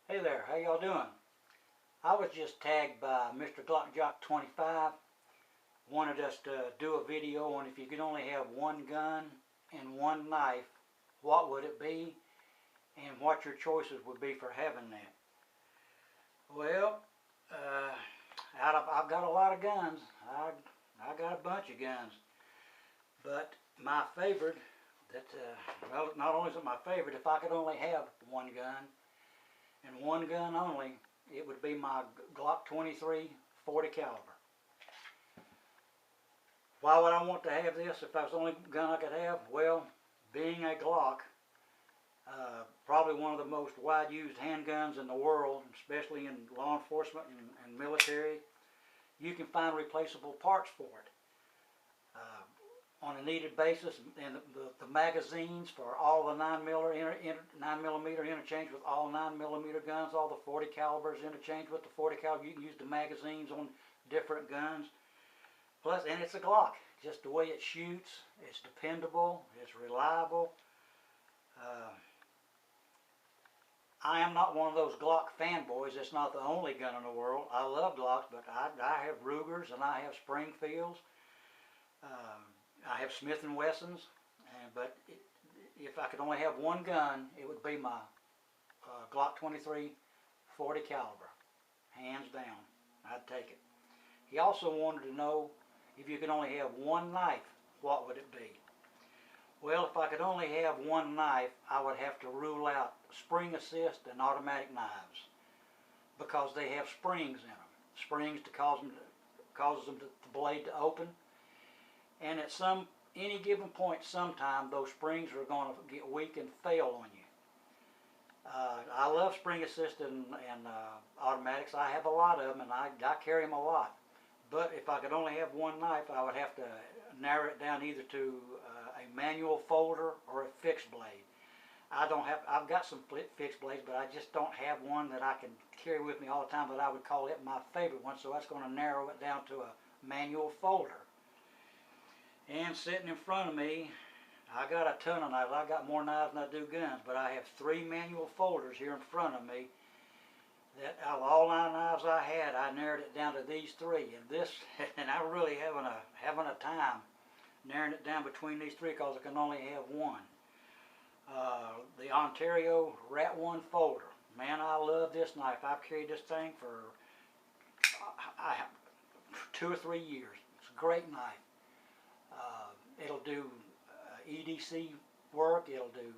Hey there, how y'all doing? I was just tagged by Mr. Glockjock25. Wanted us to do a video on if you could only have one gun and one knife, what would it be, and what your choices would be for having that. Well, I've got a lot of guns. I got a bunch of guns, but my favorite, well, not only is it my favorite, if I could only have one gun and one gun only, it would be my Glock 23 40 caliber. Why would I want to have this if that was the only gun I could have? Well, being a Glock, probably one of the most wide used handguns in the world, especially in law enforcement and military, you can find replaceable parts for it. On a needed basis, and the magazines for all the 9mm interchange with all 9mm guns, all the 40 calibers interchange with the 40 caliber. You can use the magazines on different guns. Plus, and it's a Glock. Just the way it shoots, it's dependable, it's reliable. I am not one of those Glock fanboys. It's not the only gun in the world. I love Glocks, but I have Rugers and I have Springfields. I have Smith & Wessons, but if I could only have one gun, it would be my Glock 23 40 caliber, hands down. I'd take it. He also wanted to know if you could only have one knife, what would it be? Well, if I could only have one knife, I would have to rule out spring assist and automatic knives because they have springs in them. Springs to causes the blade to open. And at any given point sometime, those springs are going to get weak and fail on you. I love spring assist and automatics. I have a lot of them, and I carry them a lot. But if I could only have one knife, I would have to narrow it down either to a manual folder or a fixed blade. I've got some fixed blades, but I just don't have one that I can carry with me all the time that I would call it my favorite one, so that's going to narrow it down to a manual folder. And sitting in front of me, I got a ton of knives. I got more knives than I do guns, but I have 3 manual folders here in front of me that out of all my knives I had, I narrowed it down to these 3. And I'm really having a time narrowing it down between these 3 because I can only have one. The Ontario Rat 1 folder. Man, I love this knife. I've carried this thing for 2 or 3 years. It's a great knife. It'll do EDC work. It'll do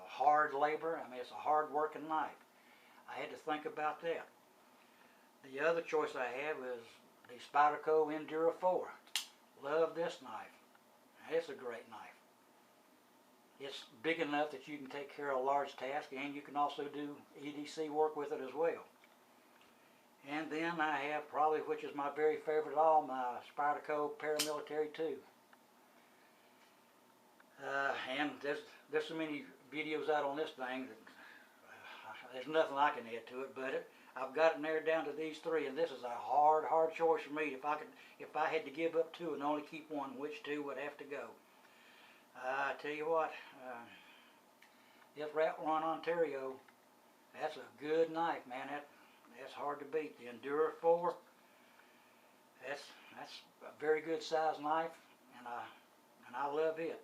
hard labor. I mean, it's a hard working knife. I had to think about that. The other choice I have is the Spyderco Endura 4. Love this knife. It's a great knife. It's big enough that you can take care of a large task, and you can also do EDC work with it as well. And then I have probably, which is my very favorite of all, my Spyderco Paramilitary 2. And there's so many videos out on this thing that there's nothing I can add to it, but I've got it narrowed down to these 3, and this is a hard choice for me. If I had to give up 2 and only keep one, which 2 would have to go? I tell you what, this Rat 1 Ontario, that's a good knife, man. That's hard to beat. The Endura 4, that's a very good size knife, and I love it.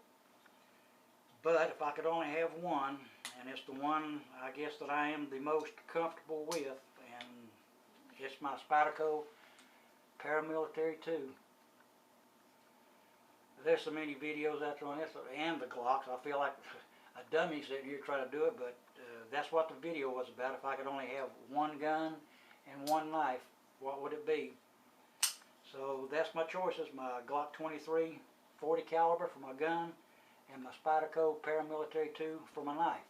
But if I could only have one, and it's the one I guess that I am the most comfortable with, and it's my Spyderco Paramilitary 2. There's so many videos out there on this and the Glocks. I feel like a dummy sitting here trying to do it, but that's what the video was about. If I could only have one gun and one knife, what would it be? So that's my choices: my Glock 23 40 caliber for my gun, and my Spyderco Paramilitary 2 for my knife.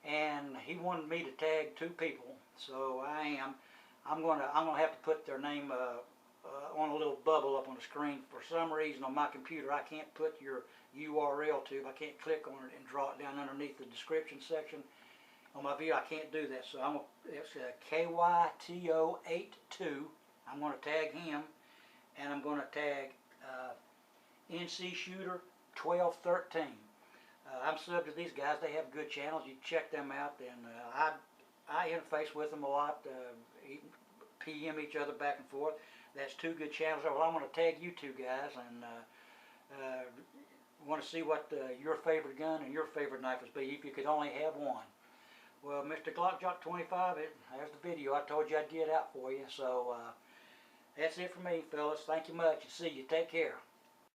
And he wanted me to tag 2 people, so I'm gonna have to put their name on a little bubble up on the screen. For some reason on my computer I can't put your URL to. I can't click on it and draw it down underneath the description section on my video. I can't do that, so it's KYTO82. I'm going to tag him, and I'm going to tag NC Shooter 1213. I'm subbed to these guys. They have good channels. You check them out. And I interface with them a lot, PM each other back and forth. That's two good channels. Well, I'm going to tag you two guys and want to see what your favorite gun and your favorite knife would be if you could only have one. Well, Mr. Glock Jock 25, there's the video. I told you I'd get it out for you. So that's it for me, fellas. Thank you much. See you. Take care.